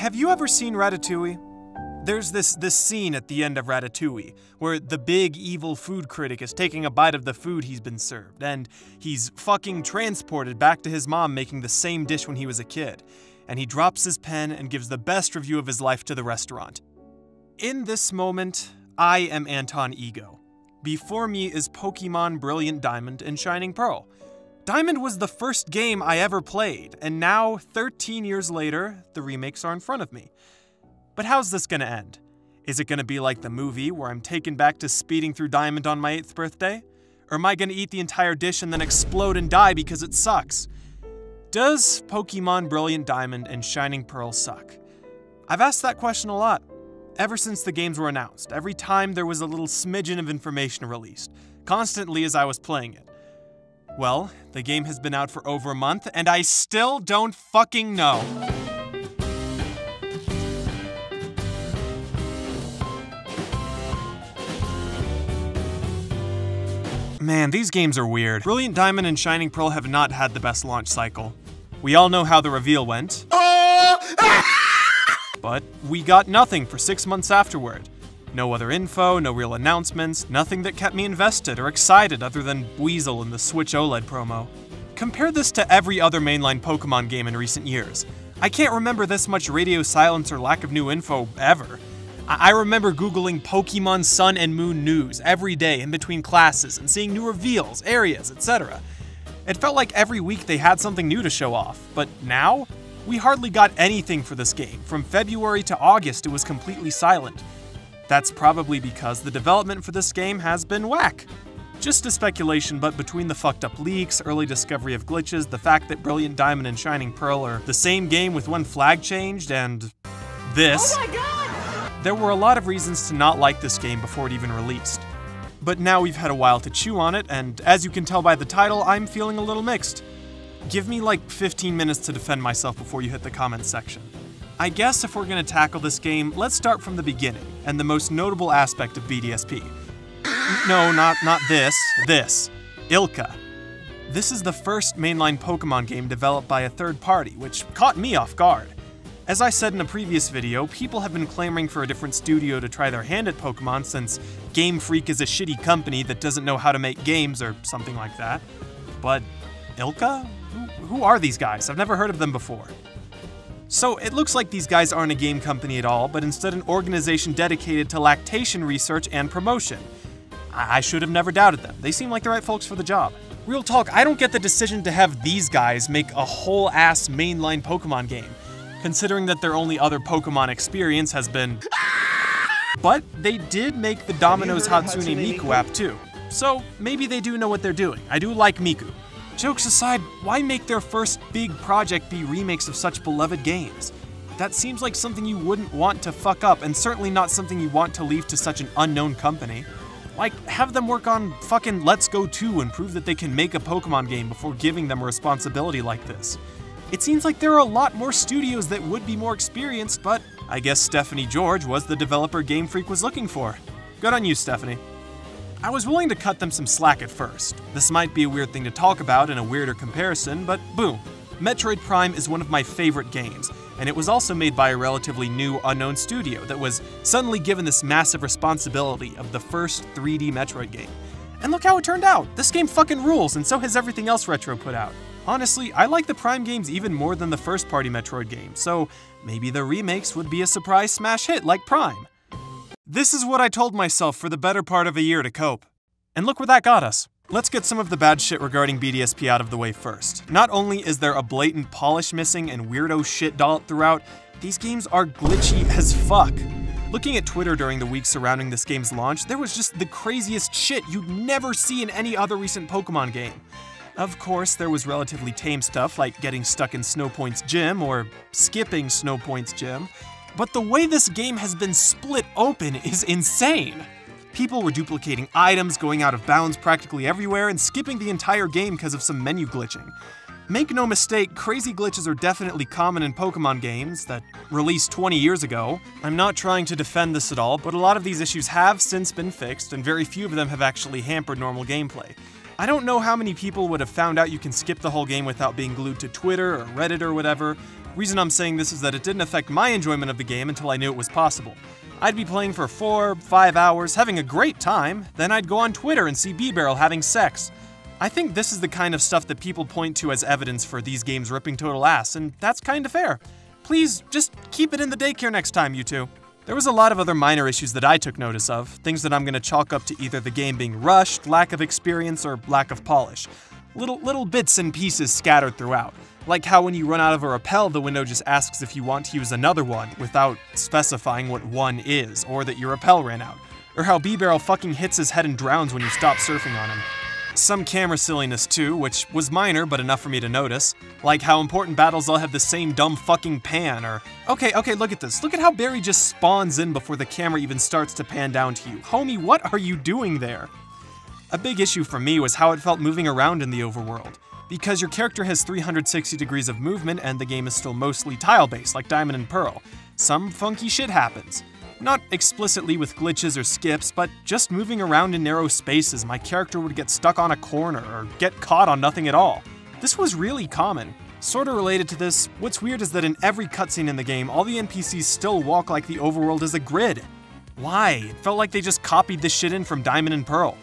Have you ever seen Ratatouille? There's this scene at the end of Ratatouille, where the big evil food critic is taking a bite of the food he's been served, and he's fucking transported back to his mom making the same dish when he was a kid, and he drops his pen and gives the best review of his life to the restaurant. In this moment, I am Anton Ego. Before me is Pokemon Brilliant Diamond and Shining Pearl. Diamond was the first game I ever played, and now, 13 years later, the remakes are in front of me. But how's this gonna end? Is it gonna be like the movie, where I'm taken back to speeding through Diamond on my 8th birthday? Or am I gonna eat the entire dish and then explode and die because it sucks? Does Pokemon Brilliant Diamond and Shining Pearl suck? I've asked that question a lot. Ever since the games were announced, every time there was a little smidgen of information released, constantly as I was playing it. Well, the game has been out for over a month, and I still don't fucking know. Man, these games are weird. Brilliant Diamond and Shining Pearl have not had the best launch cycle. We all know how the reveal went. But we got nothing for 6 months afterward. No other info, no real announcements, nothing that kept me invested or excited other than Weasel in the Switch OLED promo. Compare this to every other mainline Pokemon game in recent years. I can't remember this much radio silence or lack of new info ever. I remember Googling Pokemon Sun and Moon news every day in between classes and seeing new reveals, areas, etc. It felt like every week they had something new to show off, but now, we hardly got anything for this game. From February to August, it was completely silent. That's probably because the development for this game has been whack. Just a speculation, but between the fucked up leaks, early discovery of glitches, the fact that Brilliant Diamond and Shining Pearl are the same game with one flag changed, and this, oh my God! There were a lot of reasons to not like this game before it even released. But now we've had a while to chew on it, and as you can tell by the title, I'm feeling a little mixed. Give me like 15 minutes to defend myself before you hit the comments section. I guess if we're gonna tackle this game, let's start from the beginning, and the most notable aspect of BDSP. No, not this. Ilka. This is the first mainline Pokemon game developed by a third party, which caught me off guard. As I said in a previous video, people have been clamoring for a different studio to try their hand at Pokemon since Game Freak is a shitty company that doesn't know how to make games or something like that. But Ilka? Who are these guys? I've never heard of them before. So it looks like these guys aren't a game company at all, but instead an organization dedicated to lactation research and promotion. I should have never doubted them. They seem like the right folks for the job. Real talk, I don't get the decision to have these guys make a whole-ass mainline Pokemon game, considering that their only other Pokemon experience has been... But they did make the Domino's Hatsune Miku app too, so maybe they do know what they're doing. I do like Miku. Jokes aside, why make their first big project be remakes of such beloved games? That seems like something you wouldn't want to fuck up, and certainly not something you want to leave to such an unknown company. Like, have them work on fucking Let's Go 2 and prove that they can make a Pokemon game before giving them a responsibility like this. It seems like there are a lot more studios that would be more experienced, but I guess Stephanie George was the developer Game Freak was looking for. Good on you, Stephanie. I was willing to cut them some slack at first. This might be a weird thing to talk about in a weirder comparison, but boom. Metroid Prime is one of my favorite games, and it was also made by a relatively new, unknown studio that was suddenly given this massive responsibility of the first 3D Metroid game. And look how it turned out! This game fucking rules, and so has everything else Retro put out. Honestly, I like the Prime games even more than the first-party Metroid game, so maybe the remakes would be a surprise smash hit like Prime. This is what I told myself for the better part of a year to cope. And look where that got us. Let's get some of the bad shit regarding BDSP out of the way first. Not only is there a blatant polish missing and weirdo shit dolloped throughout, these games are glitchy as fuck. Looking at Twitter during the week surrounding this game's launch, there was just the craziest shit you'd never see in any other recent Pokemon game. Of course, there was relatively tame stuff like getting stuck in Snowpoint's gym or skipping Snowpoint's gym, but the way this game has been split open is insane. People were duplicating items, going out of bounds practically everywhere, and skipping the entire game because of some menu glitching. Make no mistake, crazy glitches are definitely common in Pokemon games that released 20 years ago. I'm not trying to defend this at all, but a lot of these issues have since been fixed, and very few of them have actually hampered normal gameplay. I don't know how many people would have found out you can skip the whole game without being glued to Twitter or Reddit or whatever. Reason I'm saying this is that it didn't affect my enjoyment of the game until I knew it was possible. I'd be playing for 4-5 hours, having a great time, then I'd go on Twitter and see B-Barrel having sex. I think this is the kind of stuff that people point to as evidence for these games ripping total ass, and that's kinda fair. Please, just keep it in the daycare next time, you two. There was a lot of other minor issues that I took notice of, things that I'm gonna chalk up to either the game being rushed, lack of experience, or lack of polish. Little bits and pieces scattered throughout. Like how when you run out of a rappel, the window just asks if you want to use another one without specifying what one is, or that your rappel ran out. Or how B-Barrel fucking hits his head and drowns when you stop surfing on him. Some camera silliness too, which was minor but enough for me to notice. Like how important battles all have the same dumb fucking pan, or okay, look at this. Look at how Barry just spawns in before the camera even starts to pan down to you. Homie, what are you doing there? A big issue for me was how it felt moving around in the overworld. Because your character has 360 degrees of movement and the game is still mostly tile-based, like Diamond and Pearl, some funky shit happens. Not explicitly with glitches or skips, but just moving around in narrow spaces, my character would get stuck on a corner or get caught on nothing at all. This was really common. Sorta related to this, what's weird is that in every cutscene in the game, all the NPCs still walk like the overworld is a grid. Why? It felt like they just copied this shit in from Diamond and Pearl.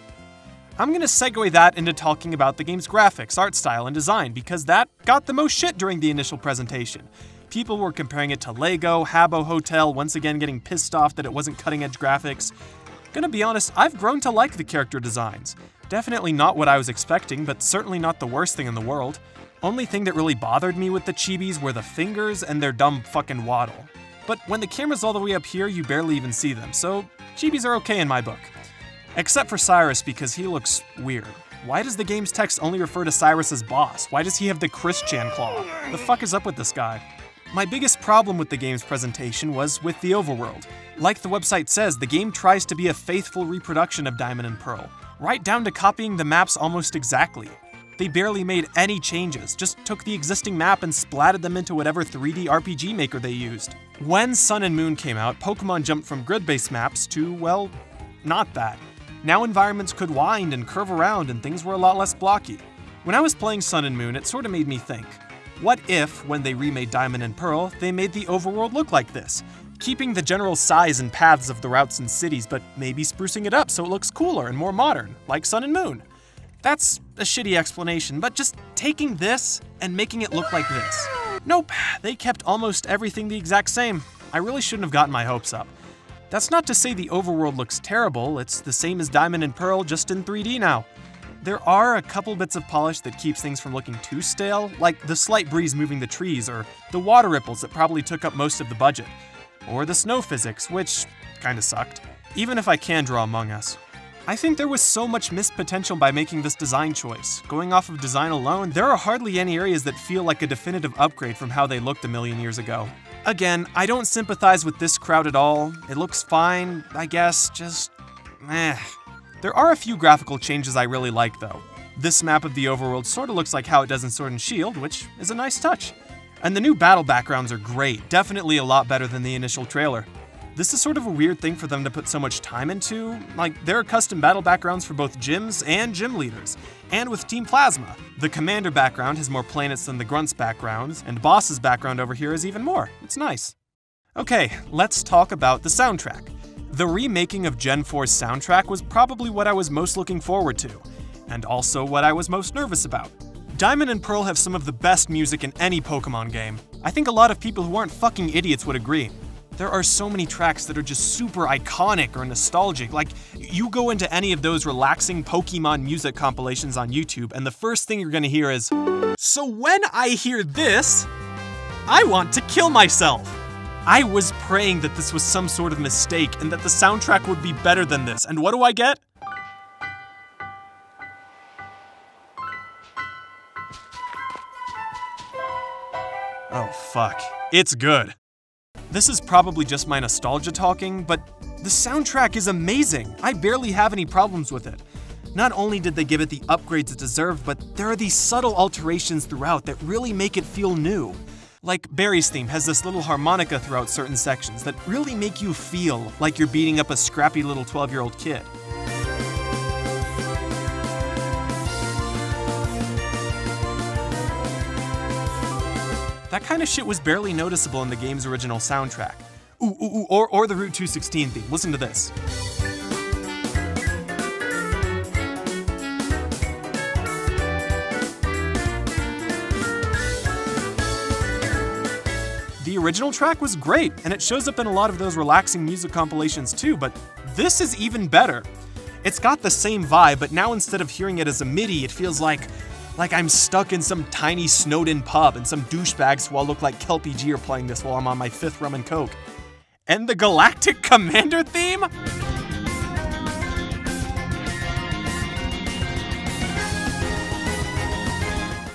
I'm gonna segue that into talking about the game's graphics, art style, and design, because that got the most shit during the initial presentation. People were comparing it to Lego, Habbo Hotel, once again getting pissed off that it wasn't cutting-edge graphics. Gonna be honest, I've grown to like the character designs. Definitely not what I was expecting, but certainly not the worst thing in the world. Only thing that really bothered me with the chibis were the fingers and their dumb fucking waddle. But when the camera's all the way up here, you barely even see them, so chibis are okay in my book. Except for Cyrus, because he looks weird. Why does the game's text only refer to Cyrus as boss? Why does he have the Christian claw? The fuck is up with this guy? My biggest problem with the game's presentation was with the overworld. Like the website says, the game tries to be a faithful reproduction of Diamond and Pearl, right down to copying the maps almost exactly. They barely made any changes, just took the existing map and splatted them into whatever 3D RPG maker they used. When Sun and Moon came out, Pokemon jumped from grid-based maps to, well, not that. Now environments could wind and curve around and things were a lot less blocky. When I was playing Sun and Moon, it sort of made me think, what if, when they remade Diamond and Pearl, they made the overworld look like this? Keeping the general size and paths of the routes and cities, but maybe sprucing it up so it looks cooler and more modern, like Sun and Moon. That's a shitty explanation, but just taking this and making it look like this. Nope, they kept almost everything the exact same. I really shouldn't have gotten my hopes up. That's not to say the overworld looks terrible, it's the same as Diamond and Pearl, just in 3D now. There are a couple bits of polish that keeps things from looking too stale, like the slight breeze moving the trees, or the water ripples that probably took up most of the budget. Or the snow physics, which kinda sucked. Even if I can draw Among Us. I think there was so much missed potential by making this design choice. Going off of design alone, there are hardly any areas that feel like a definitive upgrade from how they looked a million years ago. Again, I don't sympathize with this crowd at all. It looks fine, I guess, just meh. There are a few graphical changes I really like though. This map of the overworld sorta looks like how it does in Sword and Shield, which is a nice touch. And the new battle backgrounds are great, definitely a lot better than the initial trailer. This is sort of a weird thing for them to put so much time into. Like, there are custom battle backgrounds for both gyms and gym leaders. And with Team Plasma. The Commander background has more planets than the Grunts backgrounds, and Boss's background over here is even more. It's nice. Okay, let's talk about the soundtrack. The remaking of Gen 4's soundtrack was probably what I was most looking forward to, and also what I was most nervous about. Diamond and Pearl have some of the best music in any Pokemon game. I think a lot of people who aren't fucking idiots would agree. There are so many tracks that are just super iconic or nostalgic. Like, you go into any of those relaxing Pokemon music compilations on YouTube, and the first thing you're gonna hear is, "So when I hear this, I want to kill myself." I was praying that this was some sort of mistake and that the soundtrack would be better than this, and what do I get? Oh fuck, it's good. This is probably just my nostalgia talking, but the soundtrack is amazing. I barely have any problems with it. Not only did they give it the upgrades it deserved, but there are these subtle alterations throughout that really make it feel new. Like Barry's theme has this little harmonica throughout certain sections that really make you feel like you're beating up a scrappy little 12-year-old kid. That kind of shit was barely noticeable in the game's original soundtrack. Or the Route 216 theme. Listen to this. The original track was great, and it shows up in a lot of those relaxing music compilations too, but this is even better. It's got the same vibe, but now instead of hearing it as a MIDI, it feels like I'm stuck in some tiny snowed-in pub and some douchebags who all look like Kelpie G are playing this while I'm on my 5th rum and coke. And the Galactic Commander theme?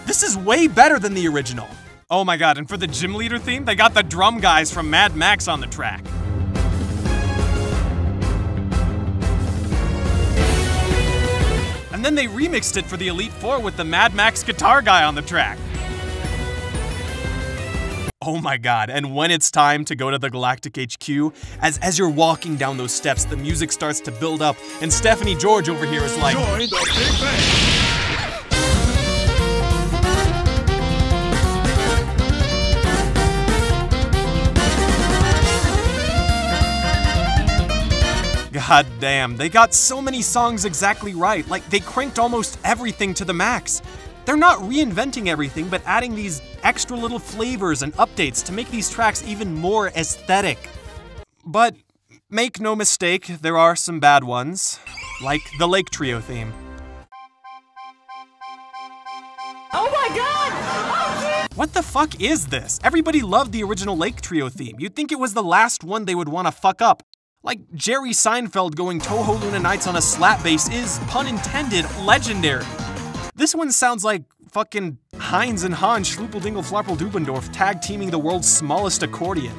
This is way better than the original. Oh my god, and for the gym leader theme, they got the drum guys from Mad Max on the track. And then they remixed it for the Elite Four with the Mad Max guitar guy on the track. Oh my god, and when it's time to go to the Galactic HQ, as you're walking down those steps, the music starts to build up, and Stephanie George over here is like, "Join the Big Bang!" God damn, they got so many songs exactly right, like they cranked almost everything to the max. They're not reinventing everything, but adding these extra little flavors and updates to make these tracks even more aesthetic. But make no mistake, there are some bad ones, like the Lake Trio theme. Oh my god! Oh, what the fuck is this? Everybody loved the original Lake Trio theme. You'd think it was the last one they would want to fuck up. Like, Jerry Seinfeld going Toho Luna Nights on a slap bass is, pun intended, legendary. This one sounds like fucking Heinz and Hans Schlupeldingle Flapple Dubendorf tag teaming the world's smallest accordion.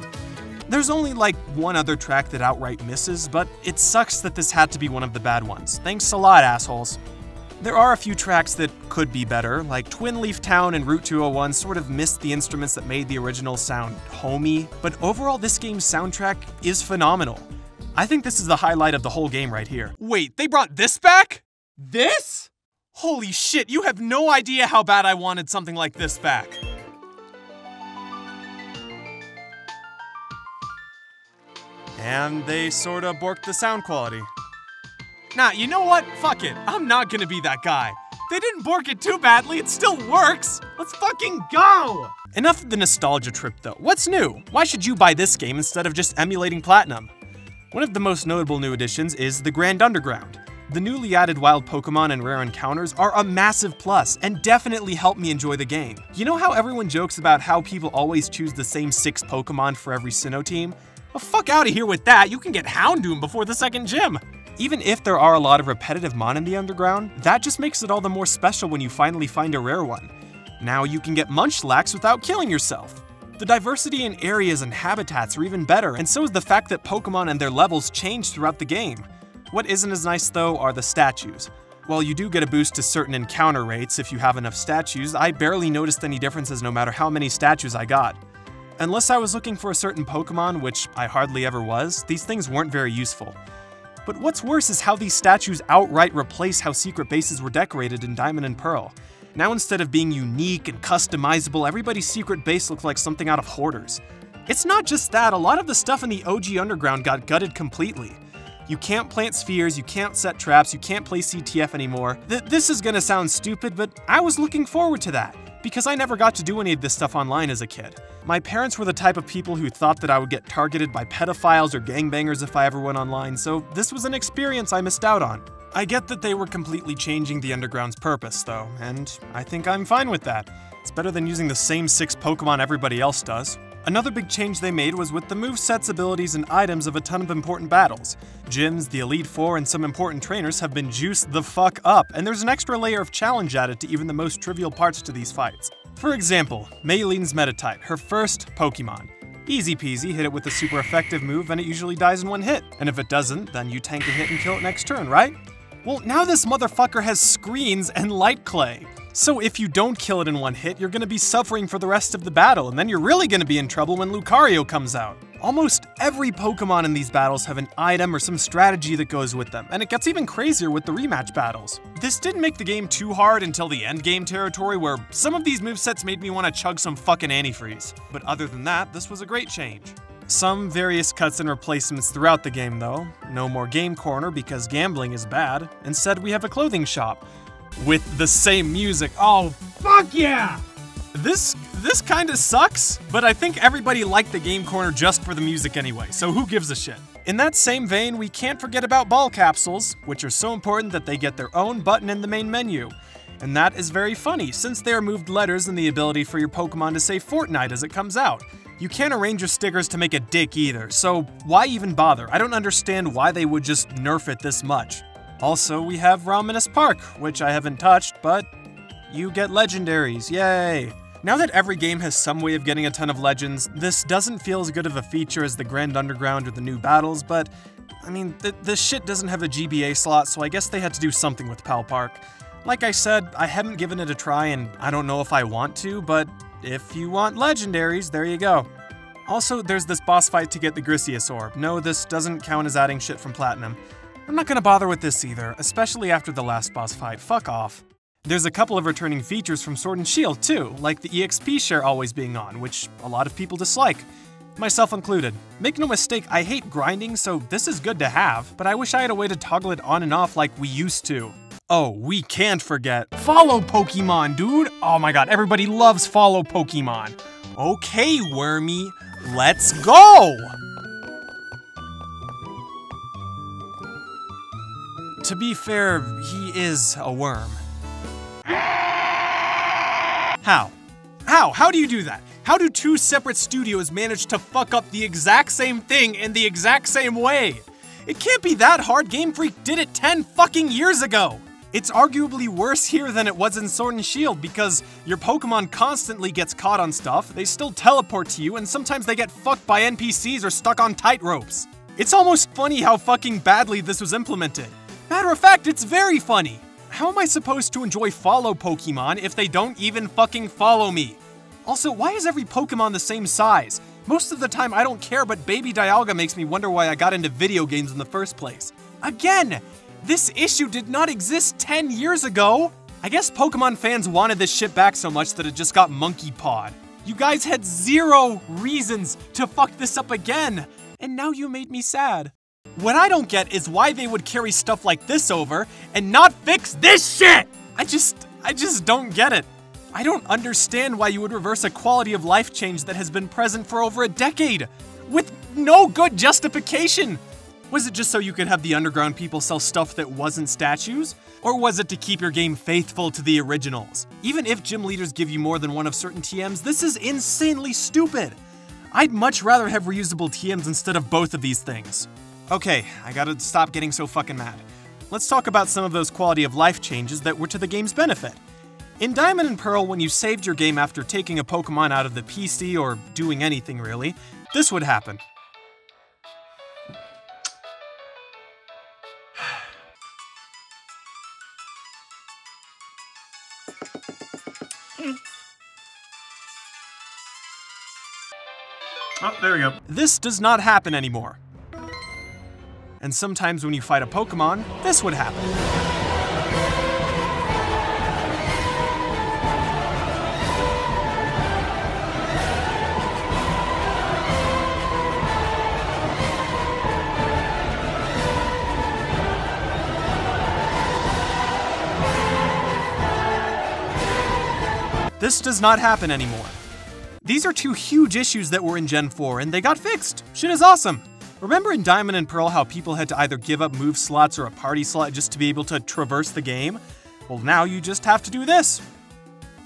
There's only like one other track that outright misses, but it sucks that this had to be one of the bad ones. Thanks a lot, assholes. There are a few tracks that could be better, like Twin Leaf Town and Route 201 sort of missed the instruments that made the original sound homey, but overall this game's soundtrack is phenomenal. I think this is the highlight of the whole game right here. Wait, they brought this back? This? Holy shit, you have no idea how bad I wanted something like this back. And they sorta borked the sound quality. Nah, you know what? Fuck it. I'm not gonna be that guy. They didn't bork it too badly, it still works! Let's fucking go! Enough of the nostalgia trip though. What's new? Why should you buy this game instead of just emulating Platinum? One of the most notable new additions is the Grand Underground. The newly added wild Pokemon and rare encounters are a massive plus and definitely help me enjoy the game. You know how everyone jokes about how people always choose the same 6 Pokemon for every Sinnoh team? Well, fuck out of here with that, you can get Houndoom before the second gym! Even if there are a lot of repetitive mon in the Underground, that just makes it all the more special when you finally find a rare one. Now you can get Munchlax without killing yourself. The diversity in areas and habitats are even better, and so is the fact that Pokemon and their levels change throughout the game. What isn't as nice though are the statues. While you do get a boost to certain encounter rates if you have enough statues, I barely noticed any differences no matter how many statues I got. Unless I was looking for a certain Pokemon, which I hardly ever was, these things weren't very useful. But what's worse is how these statues outright replace how secret bases were decorated in Diamond and Pearl. Now instead of being unique and customizable, everybody's secret base looks like something out of Hoarders. It's not just that, a lot of the stuff in the OG Underground got gutted completely. You can't plant spheres, you can't set traps, you can't play CTF anymore. This is gonna sound stupid, but I was looking forward to that, because I never got to do any of this stuff online as a kid. My parents were the type of people who thought that I would get targeted by pedophiles or gangbangers if I ever went online, so this was an experience I missed out on. I get that they were completely changing the Underground's purpose, though, and I think I'm fine with that. It's better than using the same 6 Pokemon everybody else does. Another big change they made was with the movesets, abilities, and items of a ton of important battles. Gyms, the Elite Four, and some important trainers have been juiced the fuck up, and there's an extra layer of challenge added to even the most trivial parts to these fights. For example, Maylene's Meditite, her first Pokemon. Easy peasy, hit it with a super effective move and it usually dies in one hit. And if it doesn't, then you tank a hit and kill it next turn, right? Well, now this motherfucker has screens and light clay. So if you don't kill it in one hit, you're gonna be suffering for the rest of the battle, and then you're really gonna be in trouble when Lucario comes out. Almost every Pokemon in these battles have an item or some strategy that goes with them, and it gets even crazier with the rematch battles. This didn't make the game too hard until the endgame territory, where some of these movesets made me want to chug some fucking antifreeze. But other than that, this was a great change. Some various cuts and replacements throughout the game though. No more game corner because gambling is bad. Instead, we have a clothing shop with the same music. Oh, fuck yeah! This kinda sucks, but I think everybody liked the game corner just for the music anyway, so who gives a shit? In that same vein, we can't forget about ball capsules, which are so important that they get their own button in the main menu. And that is very funny, since they removed letters and the ability for your Pokemon to say Fortnite as it comes out. You can't arrange your stickers to make a dick either, so why even bother? I don't understand why they would just nerf it this much. Also, we have Rauminous Park, which I haven't touched, but you get legendaries, yay! Now that every game has some way of getting a ton of legends, this doesn't feel as good of a feature as the Grand Underground or the new battles, but I mean, this shit doesn't have a GBA slot, so I guess they had to do something with Pal Park. Like I said, I haven't given it a try and I don't know if I want to, but if you want legendaries, there you go. Also, there's this boss fight to get the Grisius Orb. No, this doesn't count as adding shit from Platinum. I'm not gonna bother with this either, especially after the last boss fight, fuck off. There's a couple of returning features from Sword and Shield too, like the EXP share always being on, which a lot of people dislike. Myself included. Make no mistake, I hate grinding, so this is good to have, but I wish I had a way to toggle it on and off like we used to. Oh, we can't forget follow Pokemon, dude! Oh my god, everybody loves follow Pokemon. Okay, Wormy, let's go! To be fair, he is a worm. How? How do you do that? How do two separate studios manage to fuck up the exact same thing in the exact same way? It can't be that hard. Game Freak did it 10 fucking years ago. It's arguably worse here than it was in Sword and Shield because your Pokemon constantly gets caught on stuff, they still teleport to you, and sometimes they get fucked by NPCs or stuck on tight ropes. It's almost funny how fucking badly this was implemented. Matter of fact, it's very funny. How am I supposed to enjoy follow Pokemon if they don't even fucking follow me? Also, why is every Pokemon the same size? Most of the time I don't care, but Baby Dialga makes me wonder why I got into video games in the first place. Again, this issue did not exist 10 years ago. I guess Pokemon fans wanted this shit back so much that it just got monkey pawed. You guys had zero reasons to fuck this up again, and now you made me sad. What I don't get is why they would carry stuff like this over and not fix this shit! I just don't get it. I don't understand why you would reverse a quality of life change that has been present for over a decade, with no good justification. Was it just so you could have the underground people sell stuff that wasn't statues? Or was it to keep your game faithful to the originals? Even if gym leaders give you more than one of certain TMs, this is insanely stupid. I'd much rather have reusable TMs instead of both of these things. Okay, I gotta stop getting so fucking mad. Let's talk about some of those quality of life changes that were to the game's benefit. In Diamond and Pearl, when you saved your game after taking a Pokemon out of the PC or doing anything really, this would happen. Oh, there we go. This does not happen anymore. And sometimes when you fight a Pokemon, this would happen. This does not happen anymore. These are two huge issues that were in Gen 4, and they got fixed. Shit is awesome. Remember in Diamond and Pearl how people had to either give up move slots or a party slot just to be able to traverse the game? Well, now you just have to do this.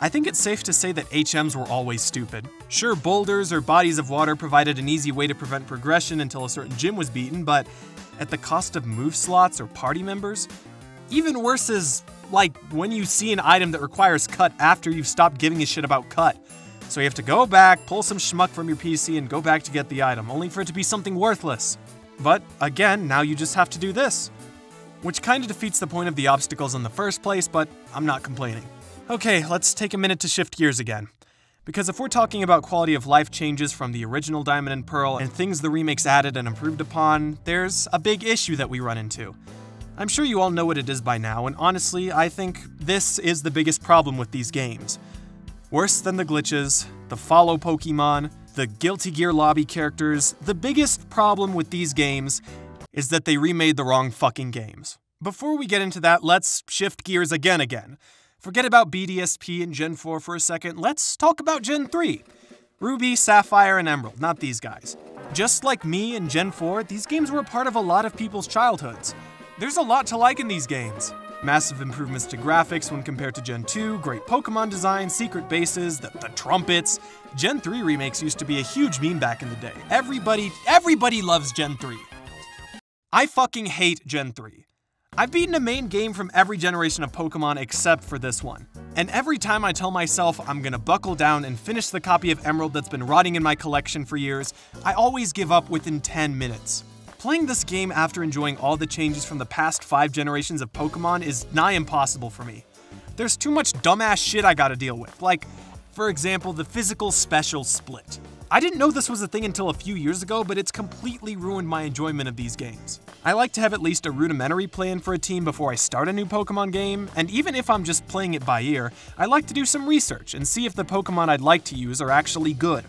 I think it's safe to say that HMs were always stupid. Sure, boulders or bodies of water provided an easy way to prevent progression until a certain gym was beaten, but at the cost of move slots or party members? Even worse is, like, when you see an item that requires cut after you've stopped giving a shit about cut. So you have to go back, pull some schmuck from your PC, and go back to get the item, only for it to be something worthless. But, again, now you just have to do this. Which kinda defeats the point of the obstacles in the first place, but I'm not complaining. Okay, let's take a minute to shift gears again. Because if we're talking about quality of life changes from the original Diamond and Pearl and things the remakes added and improved upon, there's a big issue that we run into. I'm sure you all know what it is by now, and honestly, I think this is the biggest problem with these games. Worse than the glitches, the follow Pokemon, the Guilty Gear lobby characters, the biggest problem with these games is that they remade the wrong fucking games. Before we get into that, let's shift gears again. Forget about BDSP and Gen 4 for a second, let's talk about Gen 3. Ruby, Sapphire, and Emerald, not these guys. Just like me and Gen 4, these games were a part of a lot of people's childhoods. There's a lot to like in these games. Massive improvements to graphics when compared to Gen 2, great Pokemon design, secret bases, the trumpets. Gen 3 remakes used to be a huge meme back in the day. Everybody loves Gen 3. I fucking hate Gen 3. I've beaten a main game from every generation of Pokemon except for this one. And every time I tell myself I'm gonna buckle down and finish the copy of Emerald that's been rotting in my collection for years, I always give up within 10 minutes. Playing this game after enjoying all the changes from the past 5 generations of Pokemon is nigh impossible for me. There's too much dumbass shit I gotta deal with, like, for example, the physical special split. I didn't know this was a thing until a few years ago, but it's completely ruined my enjoyment of these games. I like to have at least a rudimentary plan for a team before I start a new Pokemon game, and even if I'm just playing it by ear, I like to do some research and see if the Pokemon I'd like to use are actually good.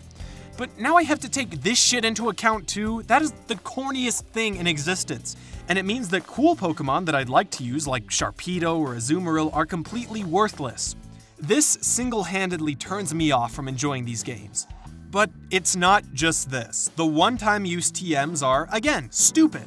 But now I have to take this shit into account too. That is the corniest thing in existence. And it means that cool Pokemon that I'd like to use, like Sharpedo or Azumarill, are completely worthless. This single-handedly turns me off from enjoying these games. But it's not just this. The one-time use TMs are, again, stupid.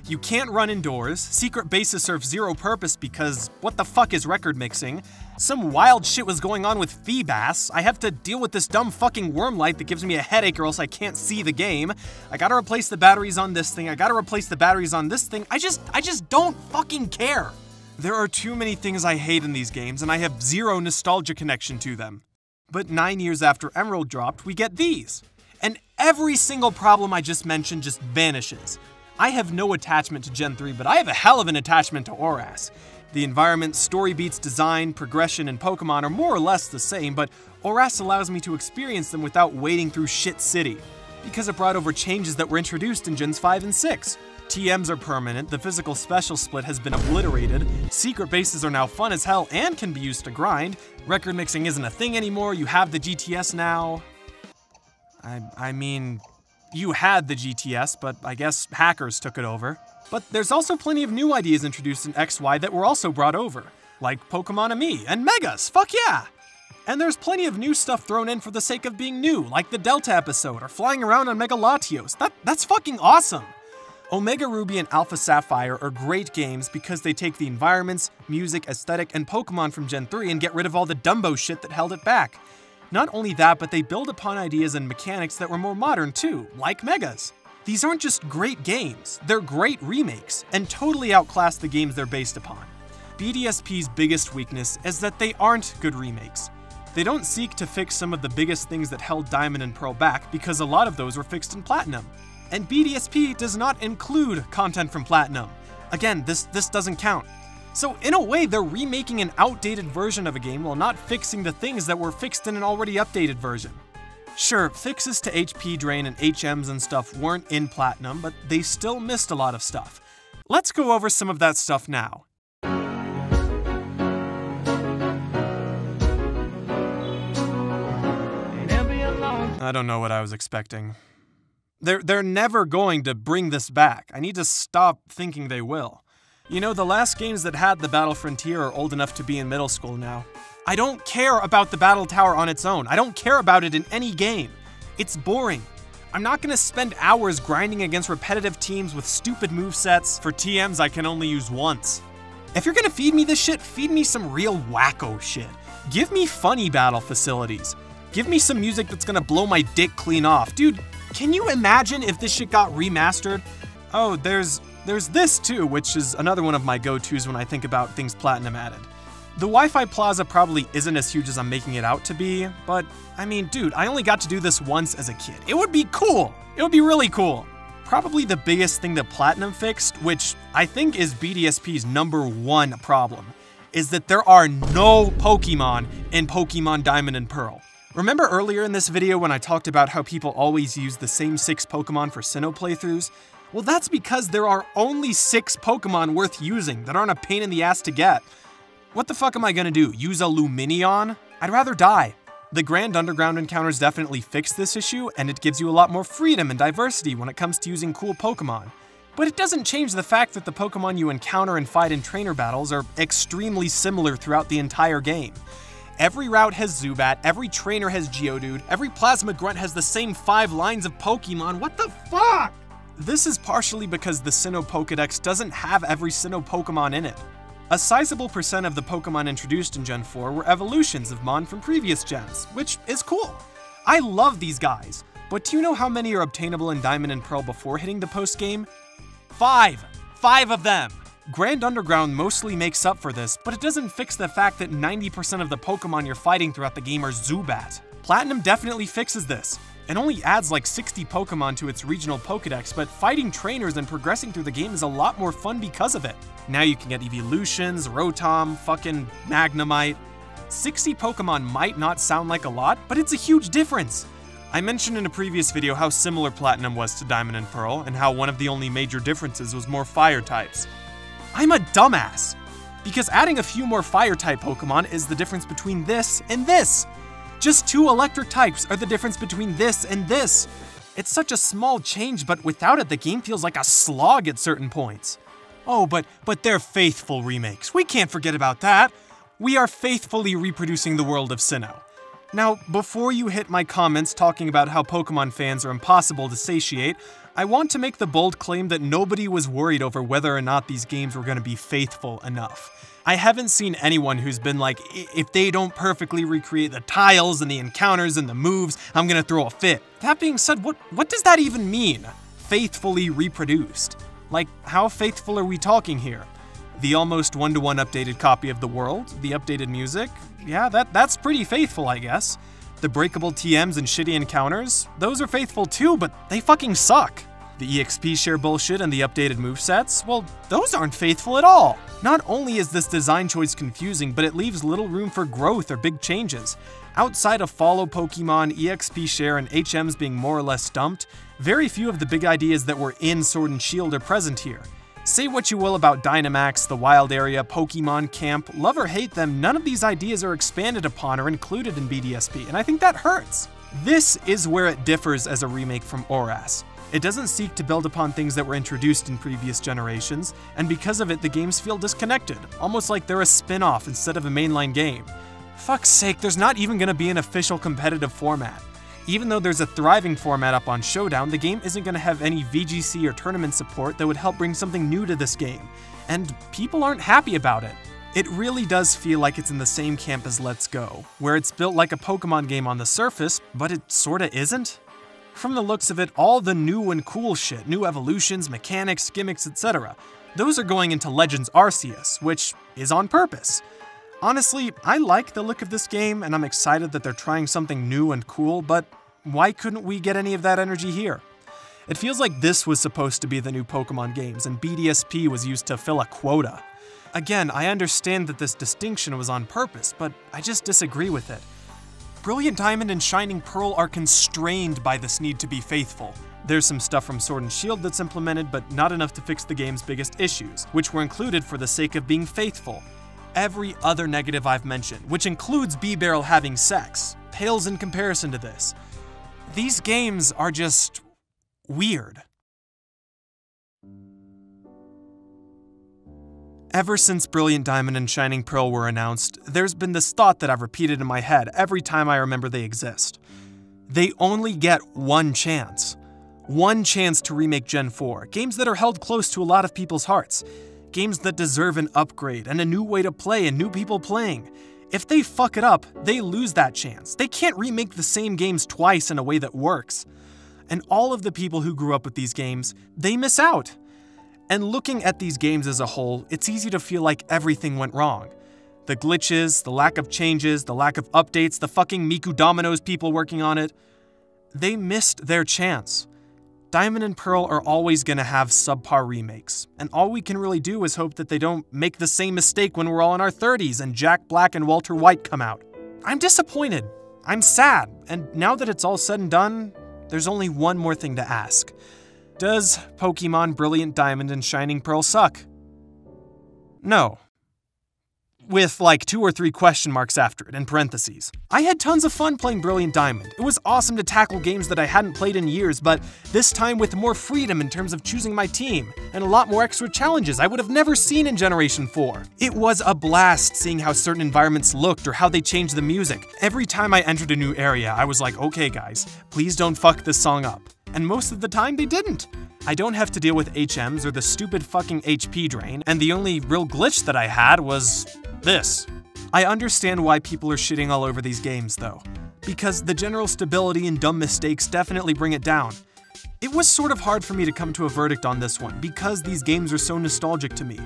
You can't run indoors, secret bases serve zero purpose because what the fuck is record mixing? Some wild shit was going on with Feebas. I have to deal with this dumb fucking worm light that gives me a headache or else I can't see the game. I gotta replace the batteries on this thing, I gotta replace the batteries on this thing. I just don't fucking care. There are too many things I hate in these games and I have zero nostalgia connection to them. But 9 years after Emerald dropped, we get these. And every single problem I just mentioned just vanishes. I have no attachment to Gen 3, but I have a hell of an attachment to ORAS. The environment, story beats, design, progression, and Pokemon are more or less the same, but ORAS allows me to experience them without wading through shit city, because it brought over changes that were introduced in Gens 5 and 6. TMs are permanent, the physical special split has been obliterated, secret bases are now fun as hell and can be used to grind, record mixing isn't a thing anymore, you have the GTS now. I mean, you had the GTS, but I guess hackers took it over. But there's also plenty of new ideas introduced in XY that were also brought over, like Pokemon Ami and Megas, fuck yeah! And there's plenty of new stuff thrown in for the sake of being new, like the Delta episode or flying around on Mega Latios. That's fucking awesome! Omega Ruby and Alpha Sapphire are great games because they take the environments, music, aesthetic, and Pokemon from Gen 3 and get rid of all the Dumbo shit that held it back. Not only that, but they build upon ideas and mechanics that were more modern too, like Megas. These aren't just great games, they're great remakes, and totally outclass the games they're based upon. BDSP's biggest weakness is that they aren't good remakes. They don't seek to fix some of the biggest things that held Diamond and Pearl back because a lot of those were fixed in Platinum. And BDSP does not include content from Platinum. Again, this doesn't count. So in a way, they're remaking an outdated version of a game while not fixing the things that were fixed in an already updated version. Sure, fixes to HP drain and HMs and stuff weren't in Platinum, but they still missed a lot of stuff. Let's go over some of that stuff now. I don't know what I was expecting. They're never going to bring this back. I need to stop thinking they will. You know, the last games that had the Battle Frontier are old enough to be in middle school now. I don't care about the Battle Tower on its own. I don't care about it in any game. It's boring. I'm not gonna spend hours grinding against repetitive teams with stupid movesets for TMs I can only use once. If you're gonna feed me this shit, feed me some real wacko shit. Give me funny battle facilities. Give me some music that's gonna blow my dick clean off. Dude, can you imagine if this shit got remastered? Oh, there's this too, which is another one of my go-tos when I think about things Platinum added. The Wi-Fi Plaza probably isn't as huge as I'm making it out to be, but I mean, dude, I only got to do this once as a kid. It would be cool. It would be really cool. Probably the biggest thing that Platinum fixed, which I think is BDSP's #1 problem, is that there are no Pokemon in Pokemon Diamond and Pearl. Remember earlier in this video when I talked about how people always use the same 6 Pokemon for Sinnoh playthroughs? Well, that's because there are only 6 Pokemon worth using that aren't a pain in the ass to get. What the fuck am I gonna do, use a Lumineon? I'd rather die. The Grand Underground encounters definitely fix this issue, and it gives you a lot more freedom and diversity when it comes to using cool Pokemon. But it doesn't change the fact that the Pokemon you encounter and fight in trainer battles are extremely similar throughout the entire game. Every route has Zubat, every trainer has Geodude, every Plasma Grunt has the same 5 lines of Pokemon, what the fuck? This is partially because the Sinnoh Pokédex doesn't have every Sinnoh Pokemon in it. A sizable percent of the Pokemon introduced in Gen 4 were evolutions of Mon from previous gens, which is cool. I love these guys, but do you know how many are obtainable in Diamond and Pearl before hitting the post-game? 5! 5 of them! Grand Underground mostly makes up for this, but it doesn't fix the fact that 90% of the Pokemon you're fighting throughout the game are Zubat. Platinum definitely fixes this. It only adds like 60 Pokemon to its regional Pokédex, but fighting trainers and progressing through the game is a lot more fun because of it. Now you can get Evolutions, Rotom, fucking Magnemite. 60 Pokemon might not sound like a lot, but it's a huge difference. I mentioned in a previous video how similar Platinum was to Diamond and Pearl, and how one of the only major differences was more fire types. I'm a dumbass, because adding a few more fire-type Pokemon is the difference between this and this. Just 2 electric types are the difference between this and this. It's such a small change, but without it, the game feels like a slog at certain points. Oh, but they're faithful remakes. We can't forget about that. We are faithfully reproducing the world of Sinnoh. Now, before you hit my comments talking about how Pokemon fans are impossible to satiate, I want to make the bold claim that nobody was worried over whether or not these games were going to be faithful enough. I haven't seen anyone who's been like, if they don't perfectly recreate the tiles and the encounters and the moves, I'm gonna throw a fit. That being said, what does that even mean? Faithfully reproduced? Like, how faithful are we talking here? The almost 1-to-1 updated copy of the world? The updated music? Yeah, that's pretty faithful, I guess. The breakable TMs and shitty encounters? Those are faithful too, but they fucking suck. The EXP share bullshit and the updated movesets? Well, those aren't faithful at all. Not only is this design choice confusing, but it leaves little room for growth or big changes. Outside of follow Pokemon, EXP share, and HMs being more or less dumped, very few of the big ideas that were in Sword and Shield are present here. Say what you will about Dynamax, the Wild Area, Pokemon Camp, love or hate them, none of these ideas are expanded upon or included in BDSP, and I think that hurts. This is where it differs as a remake from ORAS. It doesn't seek to build upon things that were introduced in previous generations, and because of it, the games feel disconnected, almost like they're a spin-off instead of a mainline game. Fuck's sake, there's not even gonna be an official competitive format. Even though there's a thriving format up on Showdown, the game isn't gonna have any VGC or tournament support that would help bring something new to this game, and people aren't happy about it. It really does feel like it's in the same camp as Let's Go, where it's built like a Pokemon game on the surface, but it sorta isn't. From the looks of it, all the new and cool shit, new evolutions, mechanics, gimmicks, etc., those are going into Legends Arceus, which is on purpose. Honestly, I like the look of this game, and I'm excited that they're trying something new and cool, but why couldn't we get any of that energy here? It feels like this was supposed to be the new Pokemon games, and BDSP was used to fill a quota. Again, I understand that this distinction was on purpose, but I just disagree with it. Brilliant Diamond and Shining Pearl are constrained by this need to be faithful. There's some stuff from Sword and Shield that's implemented, but not enough to fix the game's biggest issues, which were included for the sake of being faithful. Every other negative I've mentioned, which includes B-Barrel having sex, pales in comparison to this. These games are just weird. Ever since Brilliant Diamond and Shining Pearl were announced, there's been this thought that I've repeated in my head every time I remember they exist. They only get one chance. One chance to remake Gen 4, games that are held close to a lot of people's hearts. Games that deserve an upgrade and a new way to play and new people playing. If they fuck it up, they lose that chance. They can't remake the same games twice in a way that works. And all of the people who grew up with these games, they miss out. And looking at these games as a whole, it's easy to feel like everything went wrong. The glitches, the lack of changes, the lack of updates, the fucking Miku Dominoes people working on it. They missed their chance. Diamond and Pearl are always gonna have subpar remakes, and all we can really do is hope that they don't make the same mistake when we're all in our 30s and Jack Black and Walter White come out. I'm disappointed. I'm sad, and now that it's all said and done, there's only one more thing to ask. Does Pokemon Brilliant Diamond and Shining Pearl suck? No. With like 2 or 3 question marks after it, in parentheses. I had tons of fun playing Brilliant Diamond. It was awesome to tackle games that I hadn't played in years, but this time with more freedom in terms of choosing my team, and a lot more extra challenges I would have never seen in Generation 4. It was a blast seeing how certain environments looked or how they changed the music. Every time I entered a new area, I was like, okay guys, please don't fuck this song up. And most of the time they didn't. I don't have to deal with HMs or the stupid fucking HP drain, and the only real glitch that I had was this. I understand why people are shitting all over these games though, because the general stability and dumb mistakes definitely bring it down. It was sort of hard for me to come to a verdict on this one because these games are so nostalgic to me.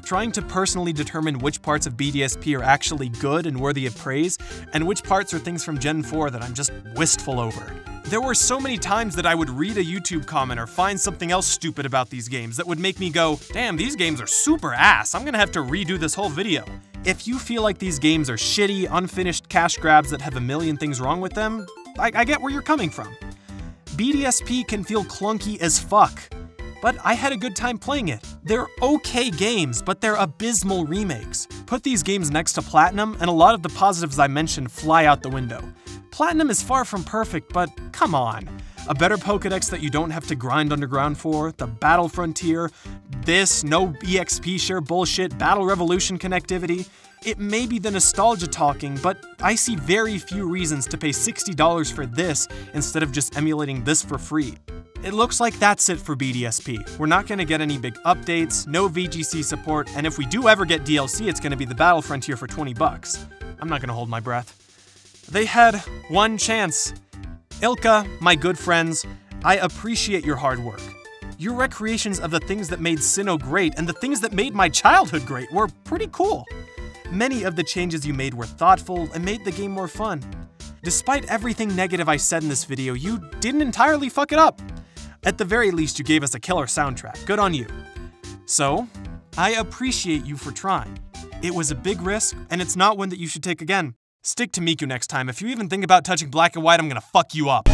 Trying to personally determine which parts of BDSP are actually good and worthy of praise, and which parts are things from Gen 4 that I'm just wistful over. There were so many times that I would read a YouTube comment or find something else stupid about these games that would make me go, damn, these games are super ass, I'm gonna have to redo this whole video. If you feel like these games are shitty, unfinished cash grabs that have a million things wrong with them, I get where you're coming from. BDSP can feel clunky as fuck, but I had a good time playing it. They're okay games, but they're abysmal remakes. Put these games next to Platinum, and a lot of the positives I mentioned fly out the window. Platinum is far from perfect, but come on. A better Pokédex that you don't have to grind underground for, the Battle Frontier, this, no EXP share bullshit, Battle Revolution connectivity. It may be the nostalgia talking, but I see very few reasons to pay $60 for this instead of just emulating this for free. It looks like that's it for BDSP. We're not gonna get any big updates, no VGC support, and if we do ever get DLC, it's gonna be the Battle Frontier for 20 bucks. I'm not gonna hold my breath. They had one chance. Ilka, my good friends, I appreciate your hard work. Your recreations of the things that made Sinnoh great and the things that made my childhood great were pretty cool. Many of the changes you made were thoughtful and made the game more fun. Despite everything negative I said in this video, you didn't entirely fuck it up. At the very least, you gave us a killer soundtrack. Good on you. So, I appreciate you for trying. It was a big risk, and it's not one that you should take again. Stick to Miku next time. If you even think about touching Black and White, I'm gonna fuck you up.